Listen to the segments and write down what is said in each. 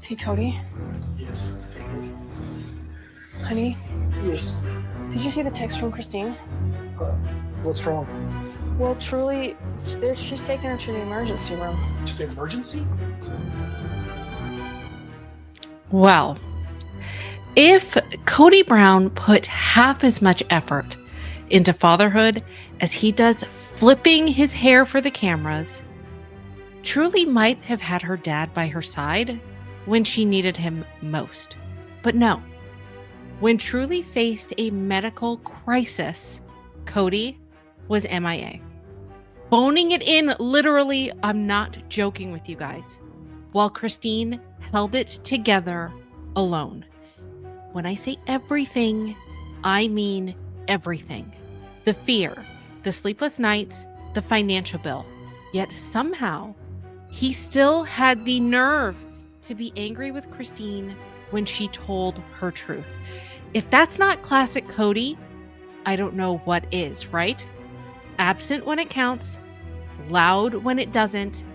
Hey, Cody. Yes. Dang it. Honey, Yes. did you see the text from Christine? What's wrong? Well, truly, she's taking her to the emergency room. To the emergency? Well, if Cody Brown put half as much effort into fatherhood as he does flipping his hair for the cameras, Truly might have had her dad by her side when she needed him most. But no, when Truly faced a medical crisis, Cody was MIA. Phoning it in, literally, I'm not joking with you guys, while Christine held it together alone. When I say everything, I mean everything. The fear, the sleepless nights, the financial bill. Yet somehow, he still had the nerve to be angry with Christine when she told her truth. If that's not classic Cody, I don't know what is, right? Absent when it counts, loud when it doesn't,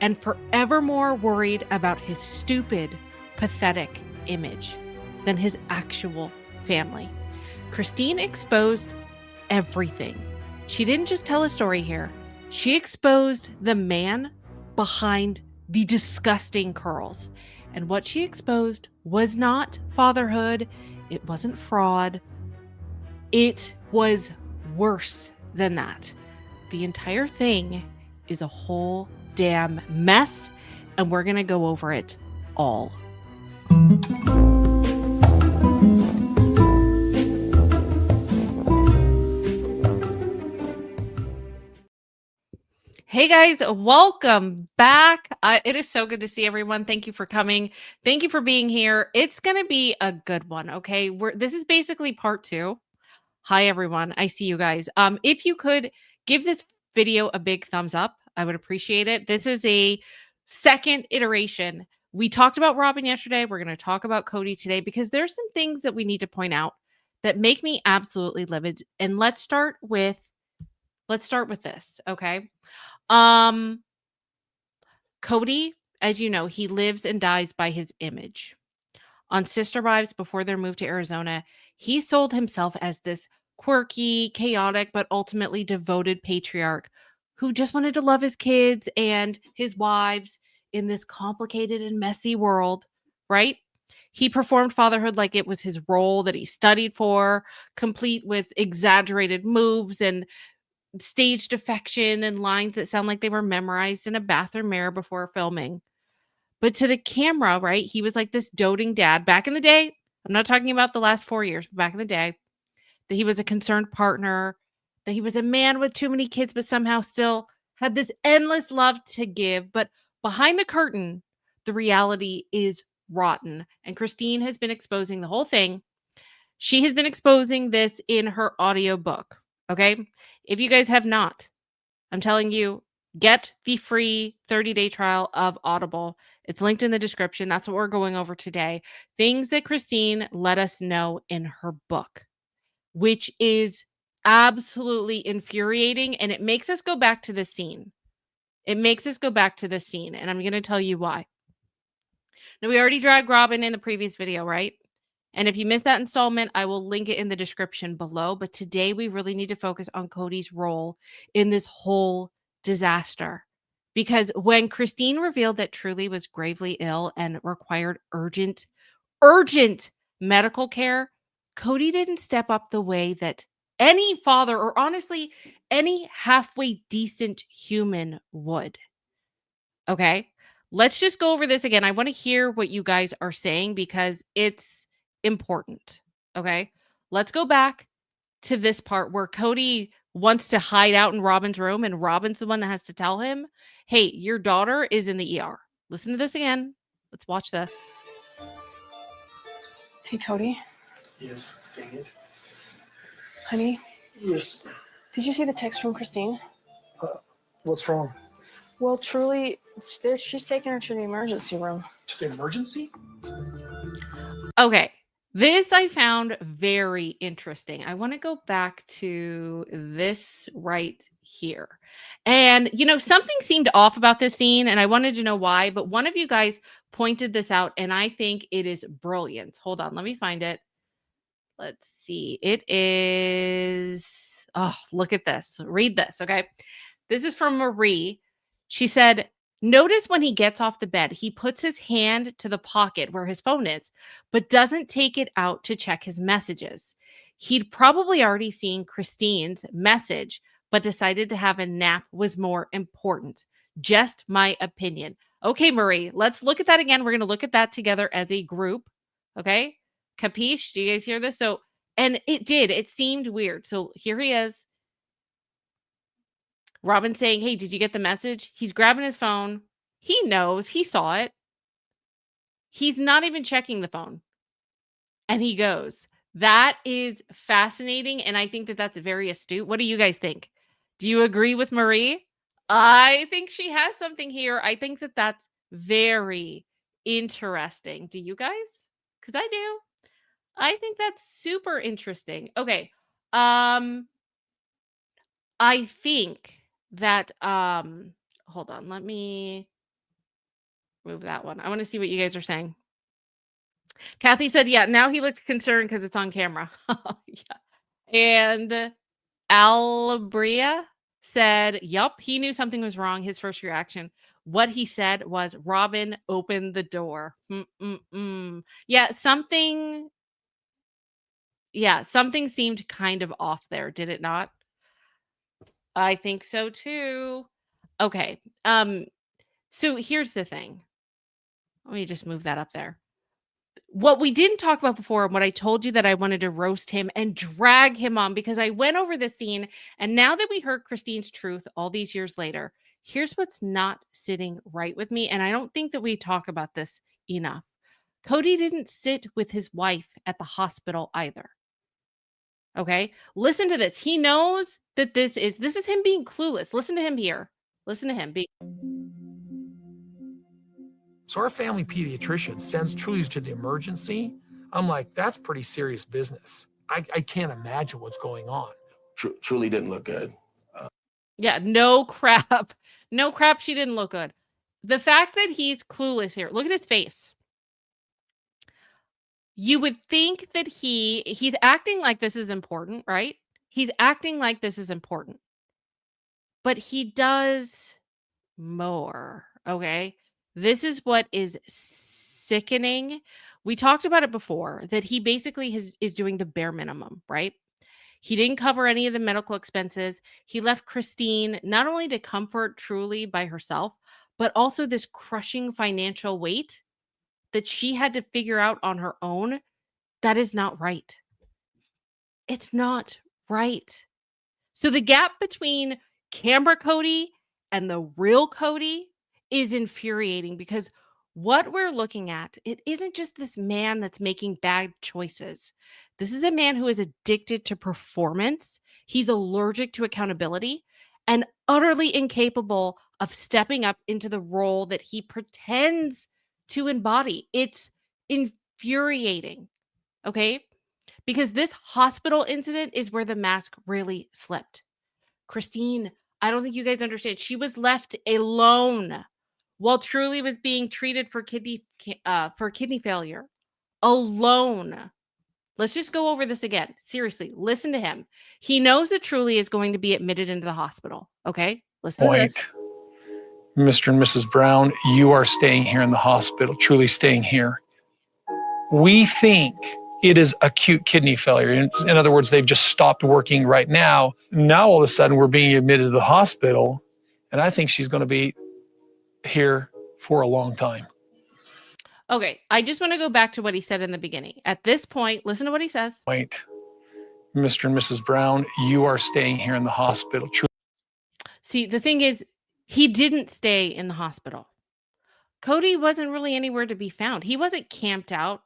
and forevermore worried about his stupid, pathetic image than his actual family. Christine exposed everything. She didn't just tell a story here. She exposed the man behind the disgusting curls. And what she exposed was not fatherhood. It wasn't fraud. It was worse than that. The entire thing is a whole damn mess, and we're going to go over it all. Hey guys, welcome back. It is so good to see everyone. Thank you for coming. Thank you for being here. It's going to be a good one, okay? This is basically part 2. Hi everyone. I see you guys. If you could give this video a big thumbs up, I would appreciate it. This is a second iteration. We talked about Robin yesterday. We're going to talk about Cody today because there's some things that we need to point out that make me absolutely livid. And let's start with this, okay? Cody, as you know, he lives and dies by his image. On Sister Wives, before their move to Arizona, he sold himself as this quirky, chaotic, but ultimately devoted patriarch who just wanted to love his kids and his wives in this complicated and messy world, right? He performed fatherhood like it was his role that he studied for, complete with exaggerated moves and staged affection and lines that sound like they were memorized in a bathroom mirror before filming. But to the camera, right, he was like this doting dad back in the day. I'm not talking about the last 4 years, but back in the day, that he was a concerned partner, that he was a man with too many kids, but somehow still had this endless love to give. But behind the curtain, the reality is rotten. And Christine has been exposing the whole thing. She has been exposing this in her audiobook. Okay. If you guys have not, I'm telling you, get the free 30-day trial of Audible. It's linked in the description. That's what we're going over today. Things that Christine let us know in her book, which is absolutely infuriating. And it makes us go back to the scene. And I'm going to tell you why. Now, we already dragged Robin in the previous video, right? And if you missed that installment, I will link it in the description below. But today we really need to focus on Cody's role in this whole disaster. Because when Christine revealed that Truly was gravely ill and required urgent medical care, Cody didn't step up the way that any father, or honestly, any halfway decent human would. Okay? Let's just go over this again. I want to hear what you guys are saying because it's important. Okay. Let's go back to this part where Cody wants to hide out in Robin's room and Robin's the one that has to tell him, hey, your daughter is in the ER. Listen to this again. Let's watch this. Hey, Cody. Yes. Dang it. Honey, Yes. did you see the text from Christine? What's wrong? Well, truly, she's taking her to the emergency room. To the emergency? Okay. This I found very interesting. I want to go back to this right here. And, something seemed off about this scene, and I wanted to know why, but one of you guys pointed this out, and I think it is brilliant. Hold on, let me find it. Let's see. It is, oh, look at this. Read this, okay? This is from Marie. She said, notice when he gets off the bed, he puts his hand to the pocket where his phone is, but doesn't take it out to check his messages. He'd probably already seen Christine's message, but decided to have a nap was more important. Just my opinion. Okay, Marie, let's look at that again. We're going to look at that together as a group. Okay. Capiche? Do you guys hear this? So, and it seemed weird. So here he is. Robin saying, hey, did you get the message? He's grabbing his phone. He knows. He saw it. He's not even checking the phone. And he goes. That is fascinating. And I think that that's very astute. What do you guys think? Do you agree with Marie? I think she has something here. I think that that's very interesting. Do you guys? Because I do. I think that's super interesting. Okay. I think that hold on, let me move that one. I want to see what you guys are saying. Kathy said, yeah, now he looks concerned because it's on camera. Yeah. And Albria said, yup, he knew something was wrong. His first reaction. What he said was, Robin, open the door. Yeah, something seemed kind of off there, did it not? I think so too. Okay. So here's the thing. Let me just move that up there. What we didn't talk about before, and what I told you that I wanted to roast him and drag him on, because I went over this scene, and now that we heard Christine's truth all these years later, here's what's not sitting right with me, and I don't think that we talk about this enough. Cody didn't sit with his wife at the hospital either. Okay? Listen to this. He knows that this is him being clueless. Listen to him here. Listen to him. So our family pediatrician sends Truly's to the emergency. I'm like, that's pretty serious business. I can't imagine what's going on. Truly didn't look good. Yeah, no crap. No crap, she didn't look good. The fact that he's clueless here. Look at his face. You would think that he's acting like this is important, right? He's acting like this is important. But he does more, okay? This is what is sickening. We talked about it before, that he basically is doing the bare minimum, right? He didn't cover any of the medical expenses. He left Christine not only to comfort Truly by herself, but also this crushing financial weight that she had to figure out on her own. That is not right. It's not right. So the gap between camera Cody and the real Cody is infuriating, because what we're looking at, it isn't just this man that's making bad choices. This is a man who is addicted to performance. He's allergic to accountability and utterly incapable of stepping up into the role that he pretends to embody. It's infuriating. Okay? Because this hospital incident is where the mask really slipped. Christine, I don't think you guys understand. She was left alone while Truly was being treated for kidney failure. Alone. Let's just go over this again. Seriously, listen to him. He knows that Truly is going to be admitted into the hospital. Okay? Listen to this. Mr. and Mrs. Brown, you are staying here in the hospital, Truly staying here. We think it is acute kidney failure. In other words, they've just stopped working right now. Now, all of a sudden, we're being admitted to the hospital, and I think she's going to be here for a long time. Okay, I just want to go back to what he said in the beginning. At this point, listen to what he says. Mr. and Mrs. Brown, you are staying here in the hospital. See, the thing is, he didn't stay in the hospital. Cody wasn't really anywhere to be found. He wasn't camped out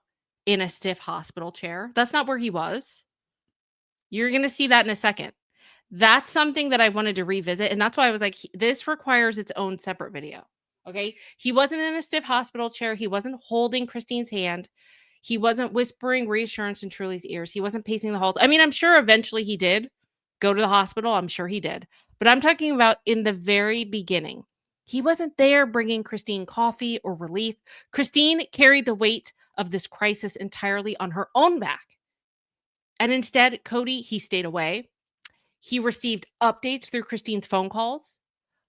in a stiff hospital chair. That's not where he was. You're going to see that in a second. That's something that I wanted to revisit. And that's why I was like, this requires its own separate video. Okay. He wasn't in a stiff hospital chair. He wasn't holding Christine's hand. He wasn't whispering reassurance in Truly's ears. He wasn't pacing the halls. I mean, I'm sure eventually he did go to the hospital? I'm sure he did. But I'm talking about in the very beginning. He wasn't there bringing Christine coffee or relief. Christine carried the weight of this crisis entirely on her own back. And instead, Cody, he stayed away. He received updates through Christine's phone calls,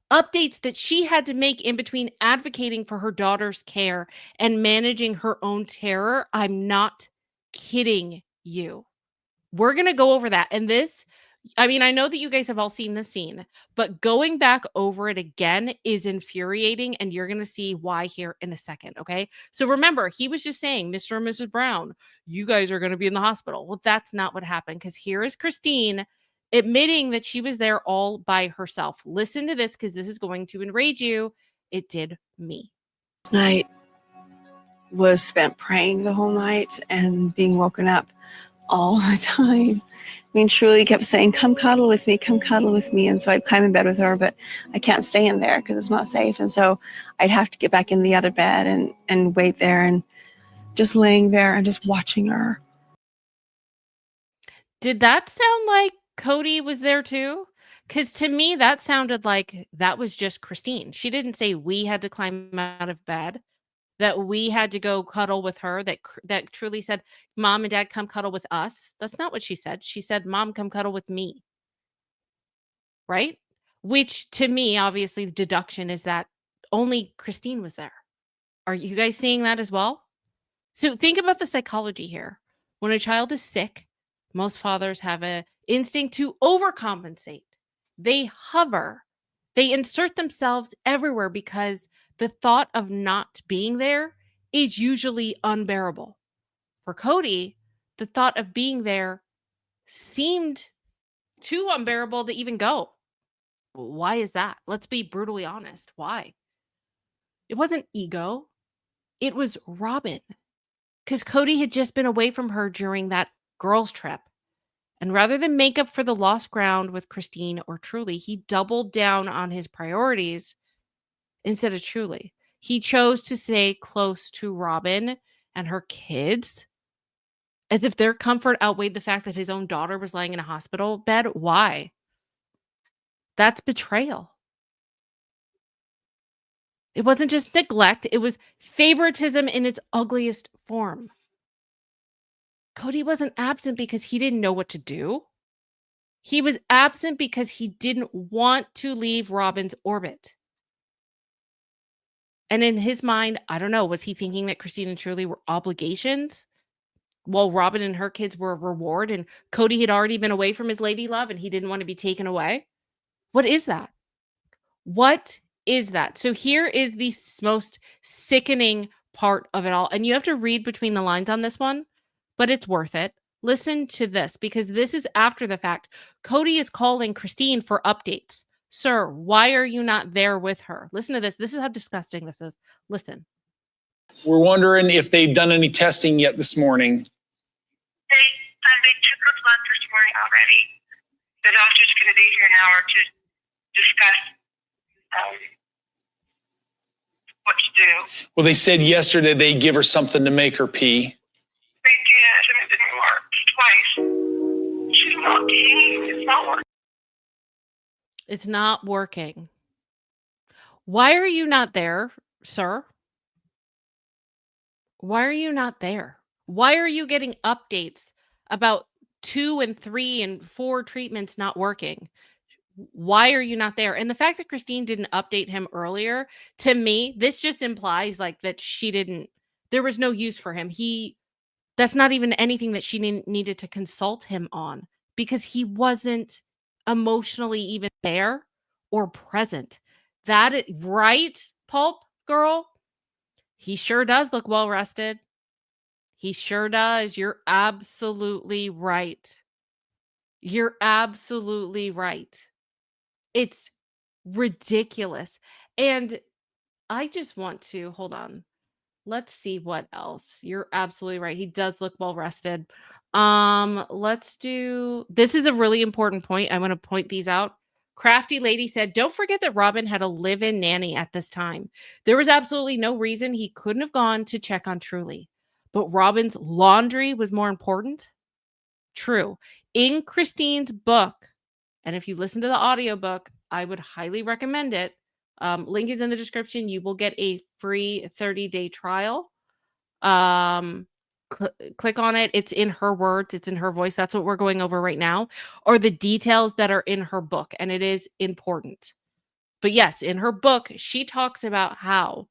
updates that she had to make in between advocating for her daughter's care and managing her own terror. I'm not kidding you. We're going to go over that. And this, I mean, I know that you guys have all seen the scene, but going back over it again is infuriating. And you're going to see why here in a second. Okay. So remember, he was just saying, Mr. and Mrs. Brown, you guys are going to be in the hospital. Well, that's not what happened, because here is Christine admitting that she was there all by herself. Listen to this, because this is going to enrage you. It did me. Night was spent praying the whole night and being woken up all the time. I mean, Truly kept saying, come cuddle with me, come cuddle with me. And so I'd climb in bed with her, but I can't stay in there because it's not safe. And so I'd have to get back in the other bed and wait there and just laying there and just watching her. Did that sound like Cody was there too? Because to me, that sounded like that was just Christine. She didn't say we had to climb out of bed, that we had to go cuddle with her, that Truly said, Mom and Dad, come cuddle with us. That's not what she said. She said, Mom, come cuddle with me. Right? Which to me, obviously, the deduction is that only Christine was there. Are you guys seeing that as well? So think about the psychology here. When a child is sick, most fathers have an instinct to overcompensate. They hover. They insert themselves everywhere because the thought of not being there is usually unbearable. For Cody, the thought of being there seemed too unbearable to even go. Why is that? Let's be brutally honest. Why? It wasn't ego. It was Robin. Because Cody had just been away from her during that girls' trip. And rather than make up for the lost ground with Christine or Truly, he doubled down on his priorities instead of Truly. He chose to stay close to Robin and her kids, as if their comfort outweighed the fact that his own daughter was lying in a hospital bed. Why? That's betrayal. It wasn't just neglect. It was favoritism in its ugliest form. Cody wasn't absent because he didn't know what to do. He was absent because he didn't want to leave Robin's orbit. And in his mind, I don't know, was he thinking that Christine and Truly were obligations while Robin and her kids were a reward, and Cody had already been away from his lady love and he didn't want to be taken away? What is that? What is that? So here is the most sickening part of it all. And you have to read between the lines on this one, but it's worth it. Listen to this, because this is after the fact. Cody is calling Christine for updates. Sir, why are you not there with her? Listen to this. This is how disgusting this is. Listen. We're wondering if they've done any testing yet this morning. They took her blood this morning already. The doctor's going to be here in an hour to discuss what to do. Well, they said yesterday they'd give her something to make her pee. They did, and it didn't work twice. She's not peeing. It's not working. It's not working. Why are you not there, sir? Why are you not there? Why are you getting updates about 2 and 3 and 4 treatments not working? Why are you not there? And the fact that Christine didn't update him earlier, to me, this just implies like that there was no use for him. That's not even anything that she needed to consult him on, because he wasn't emotionally even there or present. Right, Pulp Girl? He sure does look well rested. He sure does. You're absolutely right. You're absolutely right. It's ridiculous. And I just want to, hold on. Let's see what else. You're absolutely right. He does look well rested. This is a really important point. I'm going to point these out. Crafty Lady said, don't forget that Robin had a live-in nanny at this time. There was absolutely no reason he couldn't have gone to check on Truly. But Robin's laundry was more important? True. In Christine's book, And if you listen to the audiobook, I would highly recommend it. Link is in the description. You will get a free 30-day trial. Click on it. It's in her words. It's in her voice. That's what we're going over right now, or the details that are in her book. And it is important. But yes, in her book, she talks about how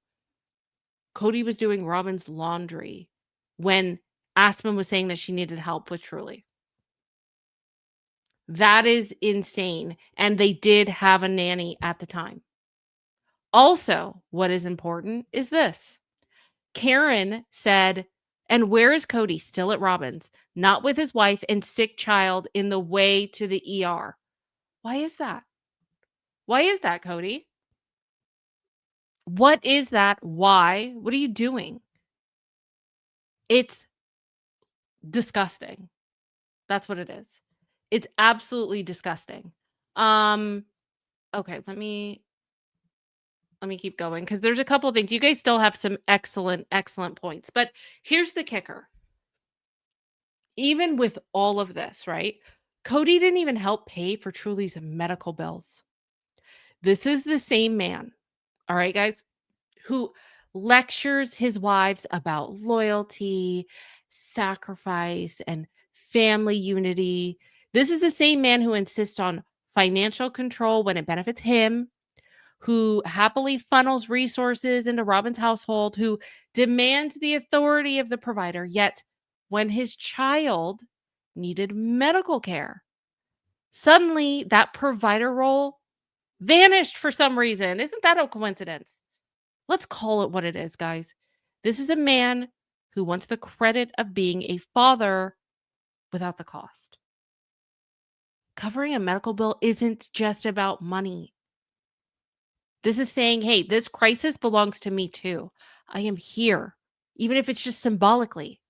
Kody was doing Robin's laundry when Aspen was saying that she needed help with Truly. That is insane. And they did have a nanny at the time. Also, what is important is this. Karen said, and where is Kody? Still at Robin's, not with his wife and sick child in the way to the ER. Why is that? Why is that, Kody? What is that? Why? What are you doing? It's disgusting. That's what it is. It's absolutely disgusting. Okay, let me keep going because there's a couple of things. You guys still have some excellent points. But here's the kicker. Even with all of this, right? Kody didn't even help pay for Truly's medical bills. This is the same man, all right, guys, who lectures his wives about loyalty, sacrifice, and family unity. This is the same man who insists on financial control when it benefits him, who happily funnels resources into Robin's household, who demands the authority of the provider, yet when his child needed medical care, suddenly that provider role vanished for some reason. Isn't that a coincidence? Let's call it what it is, guys. This is a man who wants the credit of being a father without the cost. Covering a medical bill isn't just about money. This is saying, hey, this crisis belongs to me too. I am here, even if it's just symbolically.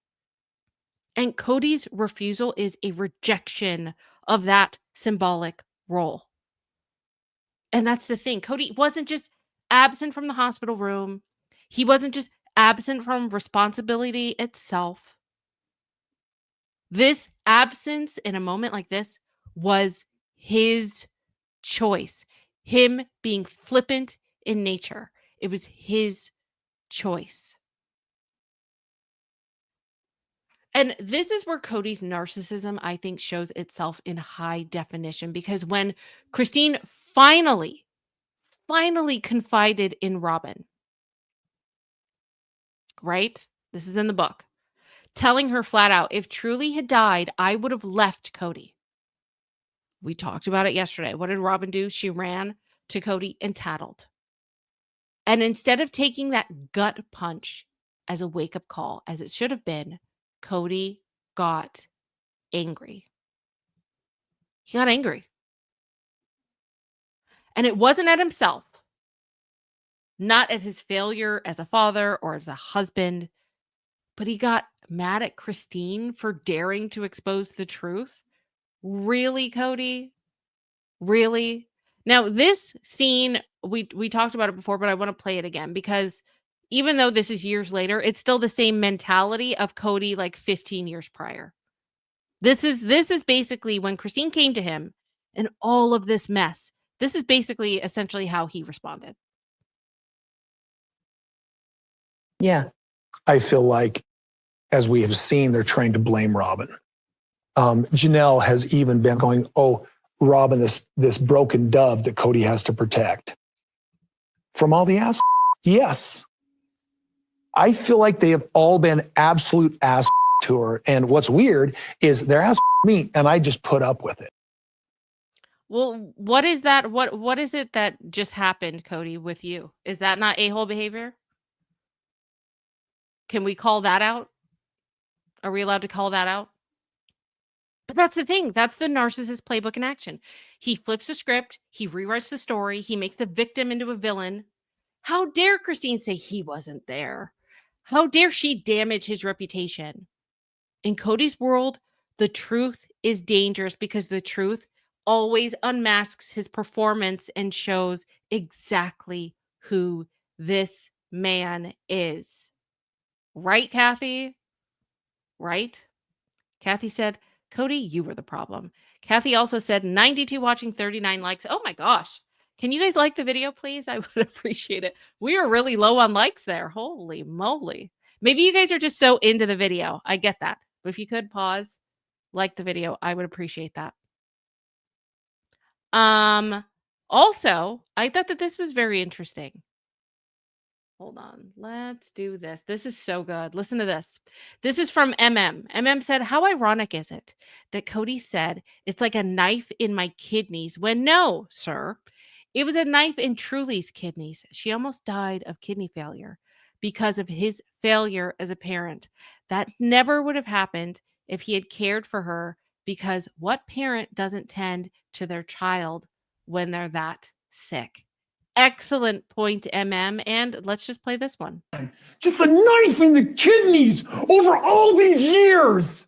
And Kody's refusal is a rejection of that symbolic role. And that's the thing. Kody wasn't just absent from the hospital room. He wasn't just absent from responsibility itself. This absence in a moment like this was his choice. Him being flippant in nature. It was his choice. And this is where Kody's narcissism, I think, shows itself in high definition. Because when Christine finally confided in Robin, right? This is in the book. Telling her flat out, if Truly had died, I would have left Kody. We talked about it yesterday. What did Robin do? She ran to Kody and tattled. And instead of taking that gut punch as a wake-up call, as it should have been, Kody got angry. He got angry. And it wasn't at himself. Not at his failure as a father or as a husband, but he got mad at Christine for daring to expose the truth. Really, Kody? Really? Now, this scene, we talked about it before, but I want to play it again because even though this is years later, it's still the same mentality of Kody like 15 years prior. This is basically when Christine came to him and all of this mess. This is basically essentially how he responded. Yeah. I feel like, as we have seen, they're trying to blame Robin. Janelle has even been going, oh, Robin, this broken dove that Kody has to protect. From all the ass, yes. I feel like they have all been absolute ass to her. And what's weird is they're ass me, and I just put up with it. Well, what is that? What is it that just happened, Kody, with you? Is that not a-hole behavior? Can we call that out? Are we allowed to call that out? But that's the thing. That's the narcissist playbook in action. He flips the script. He rewrites the story. He makes the victim into a villain. How dare Christine say he wasn't there? How dare she damage his reputation? In Kody's world, the truth is dangerous because the truth always unmasks his performance and shows exactly who this man is. Right, Kathy? Right? Kathy said, Kody, you were the problem. Kathy also said 92 watching, 39 likes. Oh my gosh. Can you guys like the video, please? I would appreciate it. We are really low on likes there. Holy moly. Maybe you guys are just so into the video. I get that. But if you could pause, like the video, I would appreciate that. Also, I thought that this was very interesting. Hold on. Let's do this. This is so good. Listen to this. This is from MM. MM said, "How ironic is it that Cody said it's like a knife in my kidneys when no, sir, it was a knife in Truly's kidneys. She almost died of kidney failure because of his failure as a parent. That never would have happened if he had cared for her, because what parent doesn't tend to their child when they're that sick?" Excellent point, MM. And let's just play this one. Just a knife in the kidneys over all these years.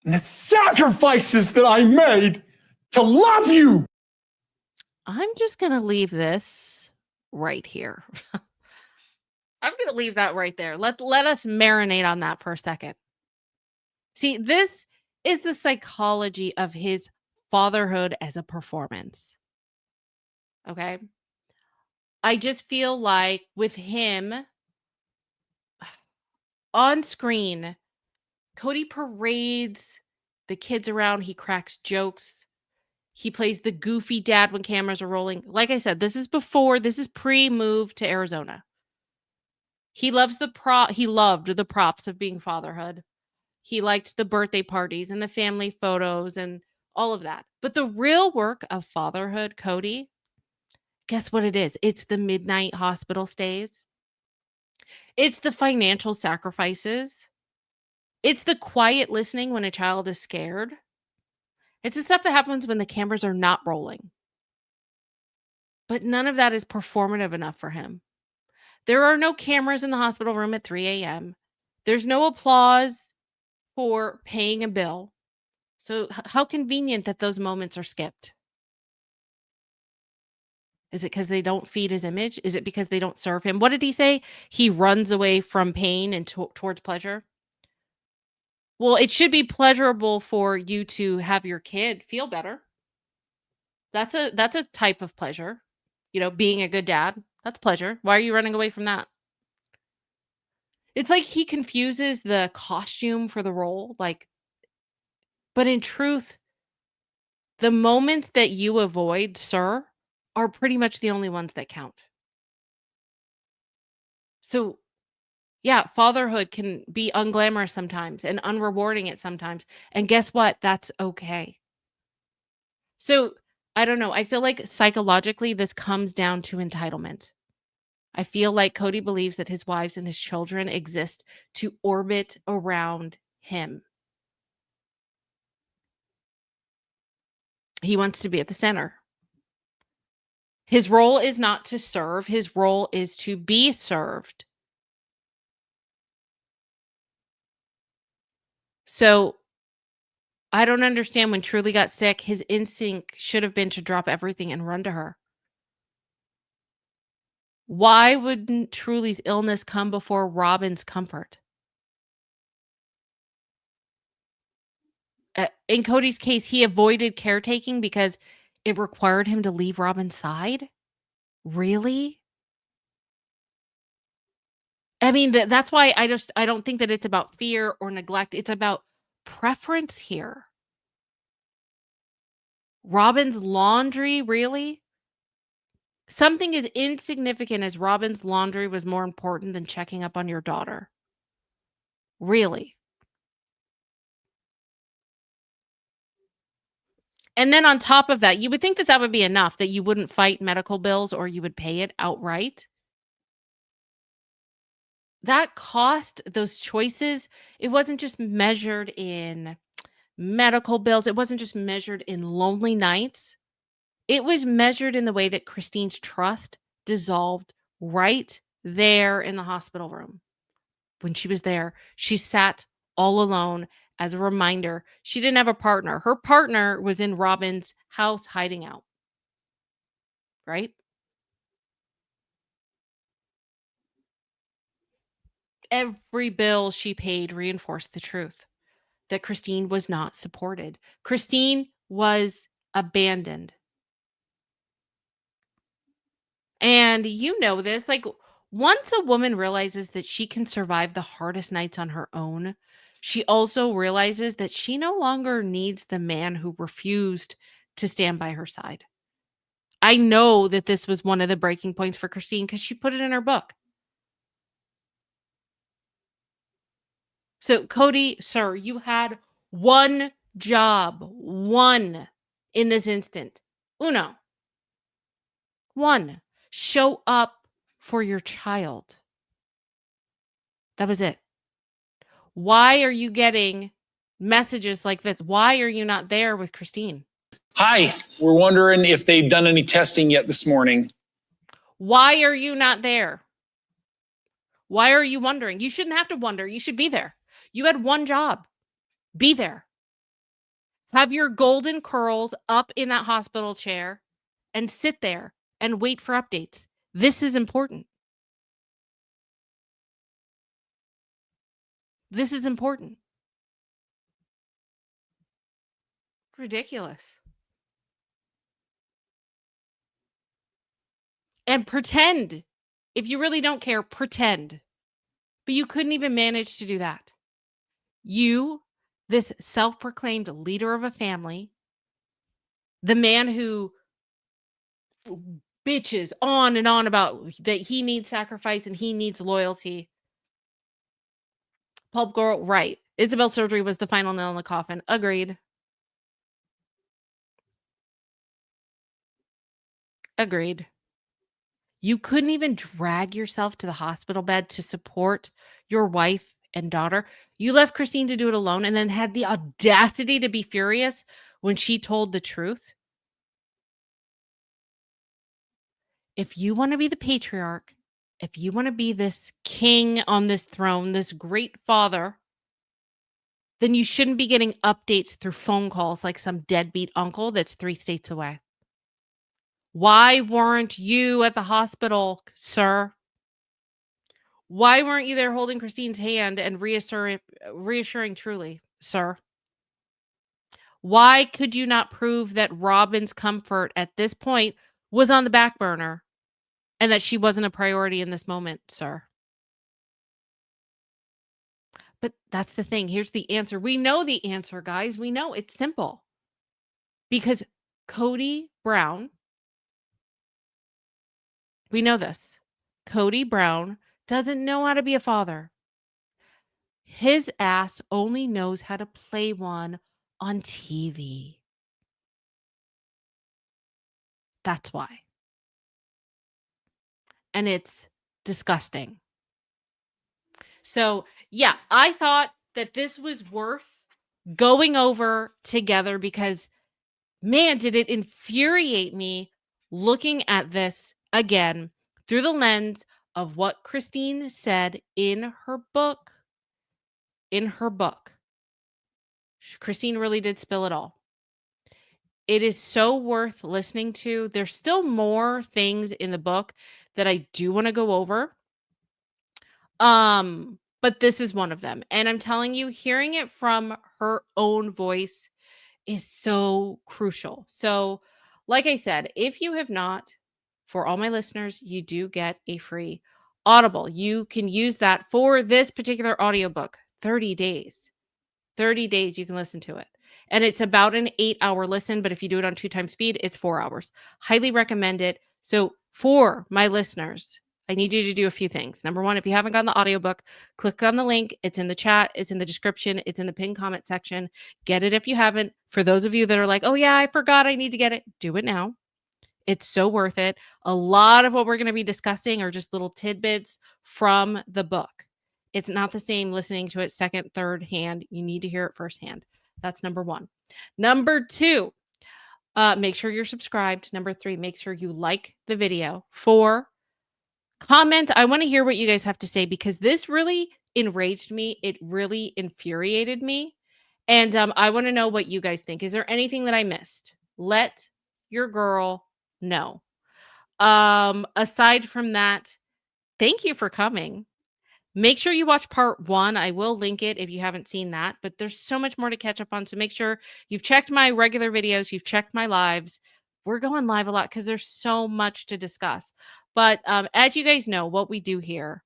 And the sacrifices that I made to love you. I'm just going to leave this right here. I'm going to leave that right there. Let us marinate on that for a second. See, this is the psychology of his fatherhood as a performance. Okay? I just feel like with him on screen, Cody parades the kids around. He cracks jokes. He plays the goofy dad when cameras are rolling. Like I said, this is pre-move to Arizona. He loved the props of being fatherhood. He liked the birthday parties and the family photos and all of that. But the real work of fatherhood, Cody, guess what it is? It's the midnight hospital stays. It's the financial sacrifices. It's the quiet listening when a child is scared. It's the stuff that happens when the cameras are not rolling. But none of that is performative enough for him. There are no cameras in the hospital room at 3 a.m. There's no applause for paying a bill. So how convenient that those moments are skipped. Is it because they don't feed his image? Is it because they don't serve him? What did he say? He runs away from pain and towards pleasure. Well, it should be pleasurable for you to have your kid feel better. That's a type of pleasure. You know, being a good dad, that's pleasure. Why are you running away from that? It's like he confuses the costume for the role, but in truth, the moments that you avoid, sir, are pretty much the only ones that count. So, yeah, fatherhood can be unglamorous sometimes and unrewarding at sometimes. And guess what? That's okay. So, I don't know. I feel like psychologically, this comes down to entitlement. I feel like Cody believes that his wives and his children exist to orbit around him. He wants to be at the center. His role is not to serve. His role is to be served. So I don't understand, when Truly got sick, his instinct should have been to drop everything and run to her. Why wouldn't Truly's illness come before Robin's comfort? In Cody's case, he avoided caretaking because it required him to leave Robin's side? Really? I mean, that's why I don't think that it's about fear or neglect. It's about preference here. Robin's laundry, really? Something as insignificant as Robin's laundry was more important than checking up on your daughter. Really? And then on top of that, you would think that that would be enough, that you wouldn't fight medical bills or you would pay it outright. That cost, those choices, it wasn't just measured in medical bills. It wasn't just measured in lonely nights. It was measured in the way that Christine's trust dissolved right there in the hospital room. When she was there, she sat all alone as a reminder. She didn't have a partner. Her partner was in Robin's house hiding out. Right? Every bill she paid reinforced the truth that Christine was not supported. Christine was abandoned. And you know this, like, once a woman realizes that she can survive the hardest nights on her own, she also realizes that she no longer needs the man who refused to stand by her side. I know that this was one of the breaking points for Christine because she put it in her book. So, Cody, sir, you had one job, one in this instant. Uno, one. Show up for your child. That was it. Why are you getting messages like this? Why are you not there with Christine? Hi, we're wondering if they've done any testing yet this morning. Why are you not there? Why are you wondering? You shouldn't have to wonder. You should be there. You had one job. Be there. Have your golden curls up in that hospital chair and sit there and wait for updates. This is important. This is important. Ridiculous. And pretend. If you really don't care, pretend. But you couldn't even manage to do that. You, this self-proclaimed leader of a family, the man who bitches on and on about that he needs sacrifice and he needs loyalty. Pulp girl, right. Isabel's surgery was the final nail in the coffin. Agreed. Agreed. You couldn't even drag yourself to the hospital bed to support your wife and daughter. You left Christine to do it alone and then had the audacity to be furious when she told the truth. If you want to be the patriarch, if you want to be this king on this throne, this great father, then you shouldn't be getting updates through phone calls like some deadbeat uncle that's 3 states away. Why weren't you at the hospital, sir? Why weren't you there holding Christine's hand and reassuring truly, sir? Why could you not prove that Robin's comfort at this point was on the back burner and that she wasn't a priority in this moment, sir? But that's the thing. Here's the answer. We know the answer, guys. We know it's simple. Because Kody Brown, we know this. Kody Brown doesn't know how to be a father. His ass only knows how to play one on TV. That's why. And it's disgusting. So, yeah, I thought that this was worth going over together because, man, did it infuriate me looking at this again through the lens of what Christine said in her book. In her book. Christine really did spill it all. It is so worth listening to. There's still more things in the book that I do want to go over. But this is one of them. And I'm telling you, hearing it from her own voice is so crucial. So, like I said, if you have not, for all my listeners, you do get a free Audible. You can use that for this particular audiobook, 30 days. 30 days you can listen to it. And it's about an 8-hour listen, but if you do it on 2 times speed, it's 4 hours. Highly recommend it. So for my listeners, I need you to do a few things. Number one, if you haven't gotten the audiobook, click on the link. It's in the chat. It's in the description. It's in the pinned comment section. Get it if you haven't. For those of you that are like, oh yeah, I forgot I need to get it. Do it now. It's so worth it. A lot of what we're going to be discussing are just little tidbits from the book. It's not the same listening to it second, third hand. You need to hear it firsthand. That's number one. Number two, make sure you're subscribed. Number three, make sure you like the video. 4, comment. I want to hear what you guys have to say because this really enraged me. It really infuriated me. And I want to know what you guys think. Is there anything that I missed? Let your girl know. Aside from that, thank you for coming. Make sure you watch part 1. I will link it if you haven't seen that, but there's so much more to catch up on. So make sure you've checked my regular videos, you've checked my lives. We're going live a lot because there's so much to discuss. But as you guys know, what we do here,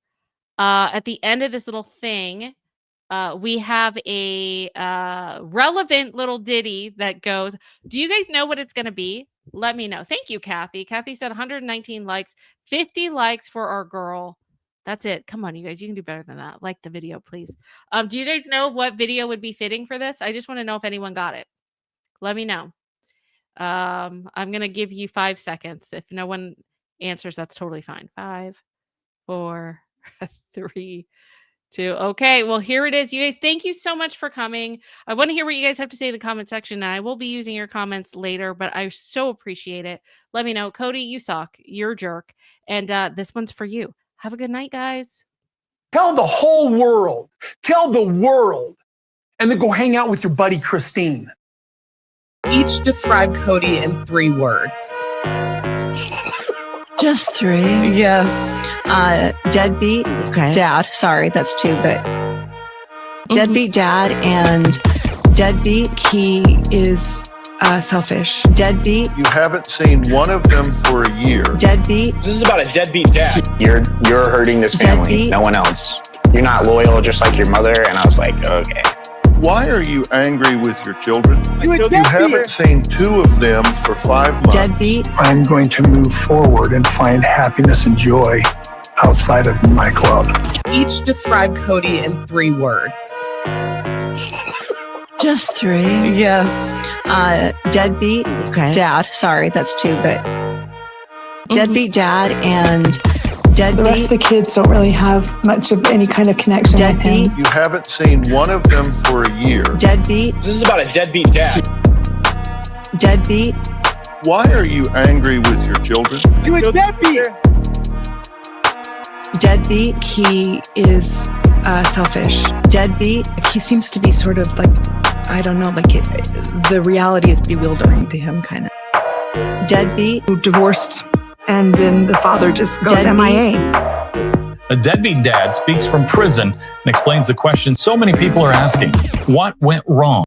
at the end of this little thing, we have a relevant little ditty that goes, do you guys know what it's going to be? Let me know. Thank you, Kathy. Kathy said 119 likes, 50 likes for our girl. That's it. Come on, you guys. You can do better than that. Like the video, please. Do you guys know what video would be fitting for this? I just want to know if anyone got it. Let me know. I'm going to give you 5 seconds. If no one answers, that's totally fine. 5, 4, 3, 2. Okay, well, here it is. You guys, thank you so much for coming. I want to hear what you guys have to say in the comment section, and I will be using your comments later, but I so appreciate it. Let me know. Cody, you suck. You're a jerk. And this one's for you. Have a good night, guys. Tell the whole world. Tell the world. And then go hang out with your buddy Christine. Each describe Cody in 3 words. Just 3. Yes. Deadbeat. Okay. Dad. Sorry, that's 2, but deadbeat dad and deadbeat. He is selfish. Deadbeat. You haven't seen one of them for a year. Deadbeat. This is about a deadbeat dad. You're hurting this family, Deadbeat. no one else. You're not loyal, just like your mother. And I was like, okay. Why are you angry with your children? You haven't seen 2 of them for 5 months. Deadbeat. I'm going to move forward and find happiness and joy outside of my club. Each describe Cody in 3 words. Just 3. Yes. Deadbeat. Okay. Dad. Sorry, that's 2, but deadbeat dad and deadbeat. The rest of the kids don't really have much of any kind of connection with him. You haven't seen one of them for a year. Deadbeat. This is about a deadbeat dad. Deadbeat. Why are you angry with your children? You a deadbeat. Deadbeat. He is selfish. Deadbeat. He seems to be sort of like, I don't know, like the reality is bewildering to him, kind of. Deadbeat. Divorced, and then the father just goes Deadbeat. MIA. A deadbeat dad speaks from prison and explains the question so many people are asking: what went wrong?